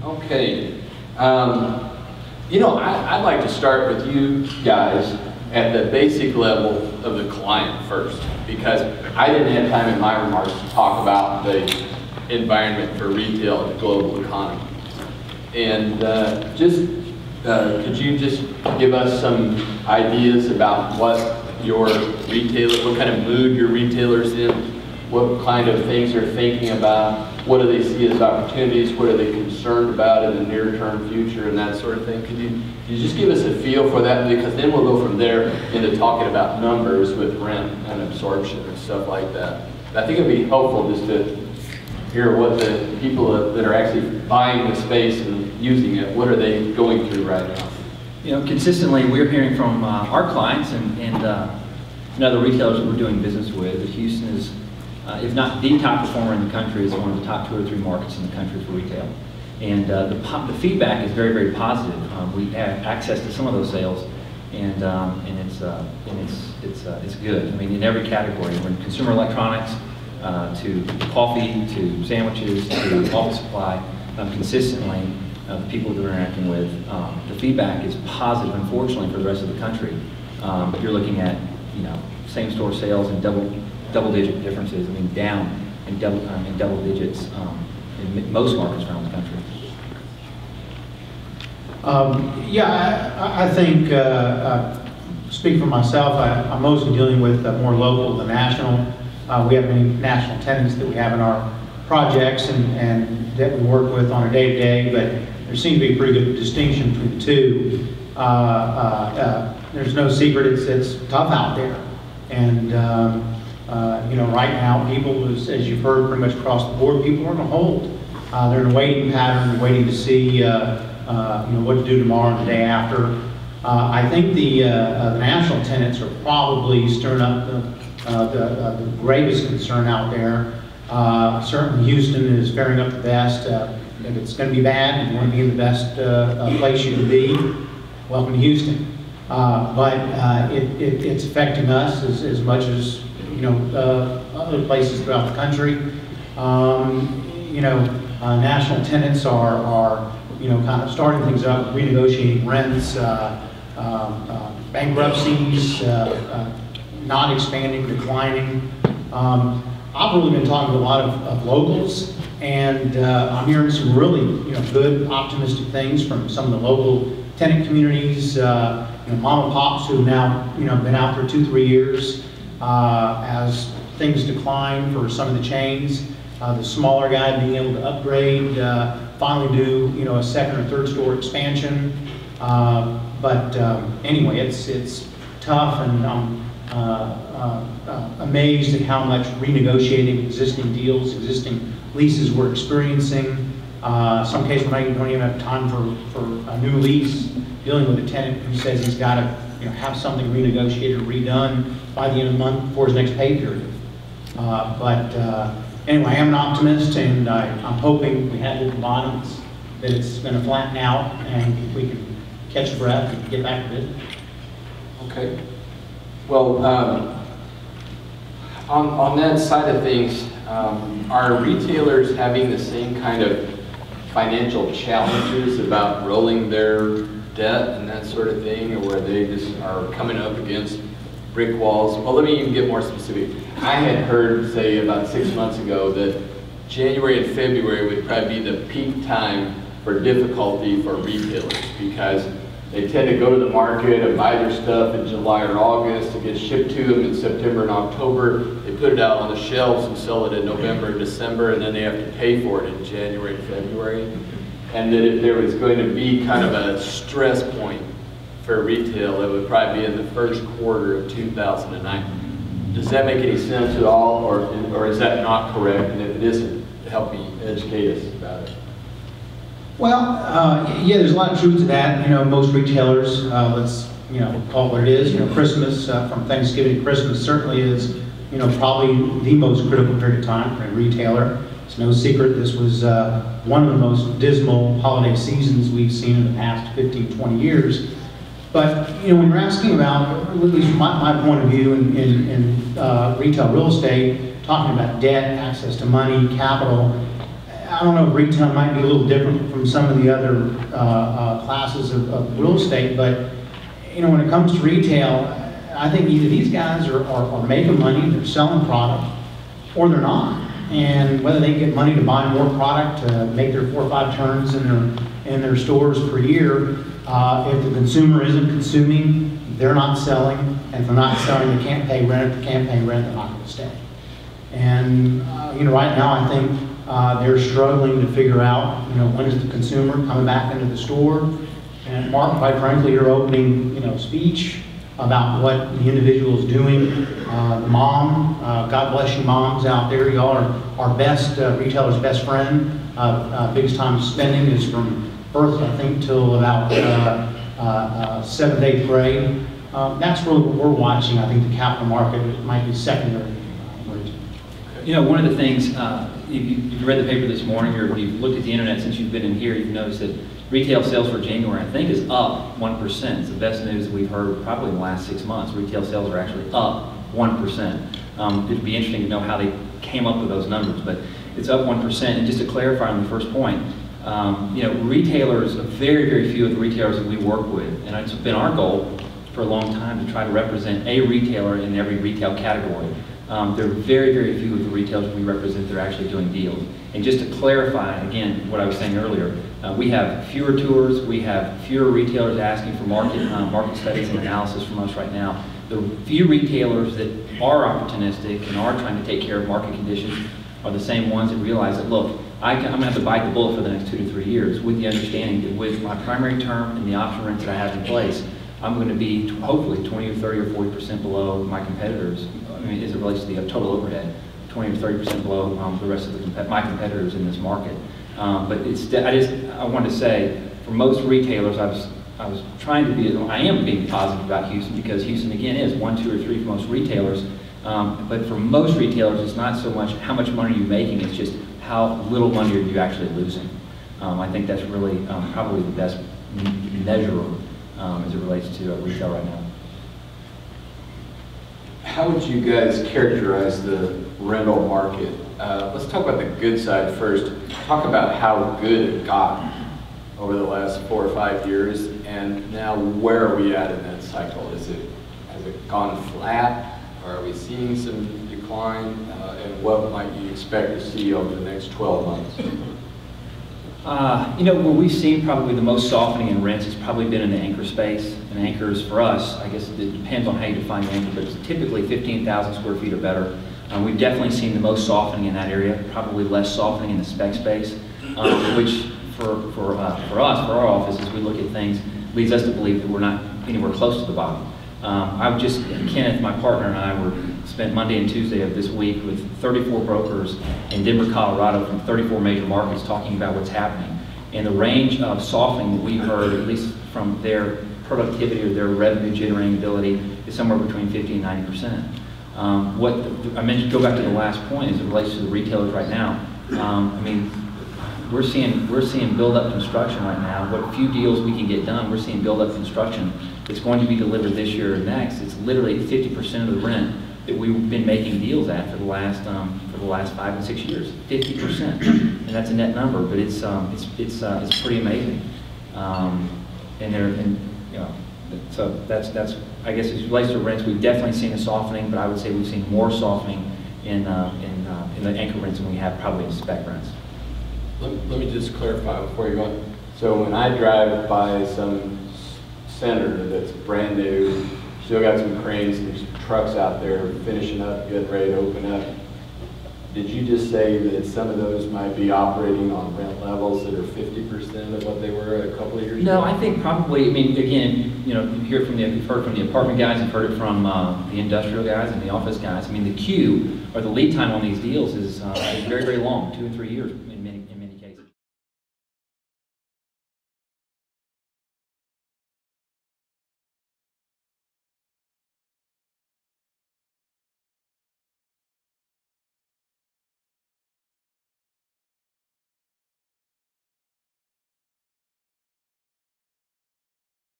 Okay. You know, I'd like to start with you guys at the basic level of the client first, because I didn't have time in my remarks to talk about the environment for retail and the global economy. And could you just give us some ideas about what kind of mood your retailers in, what kind of things they're thinking about, what do they see as opportunities, what are they concerned about in the near-term future, and that sort of thing? Could you just give us a feel for that? Because then we'll go from there into talking about numbers with rent and absorption and stuff like that. I think it'd be helpful just to hear what the people that are actually buying the space and using it, what are they going through right now? You know, consistently we're hearing from our clients and other retailers that we're doing business with that Houston is, if not the top performer in the country, is one of the top 2 or 3 markets in the country for retail. And the feedback is very, very positive. We have access to some of those sales, and it's good. I mean, in every category, from consumer electronics to coffee to sandwiches to office supply, consistently the people that we're interacting with, the feedback is positive. Unfortunately, for the rest of the country, but you're looking at same-store sales and double-digit differences. I mean, down in double digits in most markets around the country. I think, speaking for myself, I'm mostly dealing with more local than national. We have many national tenants that we have in our projects and that we work with on a day-to-day, but there seems to be a pretty good distinction between the two. There's no secret, it's tough out there. And right now, people, as you've heard pretty much across the board, people are on hold. They're in a waiting pattern, waiting to see what to do tomorrow and the day after. I think the national tenants are probably stirring up the greatest concern out there. Certainly Houston is faring up the best. If it's going to be bad, if you want to be in the best place you can be, welcome to Houston. But it's affecting us as much as other places throughout the country. National tenants are kind of starting things up, renegotiating rents, bankruptcies, not expanding, declining. I've really been talking to a lot of locals, and I'm hearing some really good, optimistic things from some of the local tenant communities, mom and pops who have now been out for 2-3 years. As things decline for some of the chains, the smaller guy being able to upgrade, finally do a 2nd or 3rd store expansion. But anyway, it's tough, and I'm amazed at how much renegotiating existing deals, existing leases we're experiencing. Some cases we don't even have time for a new lease, dealing with a tenant who says he's got to have something renegotiated or redone by the end of the month before his next pay period. Anyway, I am an optimist, and I'm hoping we have hit the bottoms, that it's going to flatten out, and we can catch a breath and get back to business. Okay. Well, on that side of things, are retailers having the same kind of financial challenges about rolling their debt and that sort of thing, or where they just are coming up against brick walls? Well, let me even get more specific. I had heard, say, about 6 months ago that January and February would probably be the peak time for difficulty for retailers, because they tend to go to the market and buy their stuff in July or August. It gets shipped to them in September and October. They put it out on the shelves and sell it in November and December, and then they have to pay for it in January and February. And that if there was going to be kind of a stress point for retail, it would probably be in the first quarter of 2009. Does that make any sense at all, or is that not correct? And if it isn't, help me educate us about it. Well, yeah, there's a lot of truth to that. Most retailers, let's call it what it is. Christmas, from Thanksgiving to Christmas, certainly is probably the most critical period of time for a retailer. It's no secret this was one of the most dismal holiday seasons we've seen in the past 15, 20 years. But when you're asking about, at least from my point of view in retail real estate, talking about debt, access to money, capital, I don't know if retail might be a little different from some of the other classes of real estate, but when it comes to retail, I think either these guys are making money, they're selling product, or they're not. And whether they get money to buy more product to make their 4 or 5 turns in their stores per year, if the consumer isn't consuming, they're not selling, and if they're not selling, they can't pay rent. If they can't pay rent, they're not going to stay. And right now, I think they're struggling to figure out, when is the consumer coming back into the store. And Mark, quite frankly, your opening, speech about what the individual is doing. The mom, God bless you moms out there. Y'all are our best, retailer's best friend. Biggest time spending is from birth, I think, till about 7th, 8th grade. That's really what we're watching. I think the capital market might be secondary. One of the things, if you've read the paper this morning or if you've looked at the internet since you've been in here, you've noticed that retail sales for January, I think, is up 1%. It's the best news that we've heard probably in the last 6 months. Retail sales are actually up 1%. It'd be interesting to know how they came up with those numbers, but it's up 1%. And just to clarify on the first point, retailers, very, very few of the retailers that we work with, and it's been our goal for a long time to try to represent a retailer in every retail category. There are very, very few of the retailers we represent that are actually doing deals. And just to clarify, again, what I was saying earlier, we have fewer tours, we have fewer retailers asking for market studies and analysis from us right now. The few retailers that are opportunistic and are trying to take care of market conditions are the same ones that realize that, look, I'm going to have to bite the bullet for the next 2 to 3 years with the understanding that with my primary term and the option rents that I have in place, I'm going to be hopefully 20 or 30 or 40% below my competitors. I mean, as it relates to the total overhead, 20 or 30% below the rest of my competitors in this market. But I wanted to say, for most retailers, I am being positive about Houston because Houston again is 1, 2, or 3 for most retailers. But for most retailers, it's not so much how much money you're making; it's just how little money are you actually losing. I think that's really probably the best measure as it relates to retail right now. How would you guys characterize the rental market? Let's talk about the good side first. Talk about how good it got over the last 4 or 5 years, and now where are we at in that cycle? Has it gone flat, or are we seeing some decline? And what might you expect to see over the next 12 months? Where we've seen probably the most softening in rents has probably been in the anchor space. And anchors for us, I guess it depends on how you define anchor, but it's typically 15,000 square feet or better. We've definitely seen the most softening in that area, probably less softening in the spec space, which for us, for our office, as we look at things, leads us to believe that we're not anywhere close to the bottom. Kenneth, my partner, and I spent Monday and Tuesday of this week with 34 brokers in Denver, Colorado from 34 major markets talking about what's happening. And the range of softening that we heard, at least from their productivity or their revenue generating ability, is somewhere between 50 and 90%. I mentioned, go back to the last point as it relates to the retailers right now. We're seeing build-up construction right now. What few deals we can get done, we're seeing build-up construction that's going to be delivered this year or next. It's literally 50% of the rent that we've been making deals at for the last 5 and 6 years. 50%, and that's a net number, but it's pretty amazing. So that's I guess as it relates to rents, we've definitely seen a softening, but I would say we've seen more softening in the anchor rents than we have probably in spec rents. Let me just clarify before you go on. So when I drive by some center that's brand new, still got some cranes, there's trucks out there finishing up, getting ready to open up. Did you just say that some of those might be operating on rent levels that are 50% of what they were a couple of years ago? No, I think probably, again, you've heard from the apartment guys, you've heard it from the industrial guys and the office guys. The queue or the lead time on these deals is very, very long, 2 and 3 years.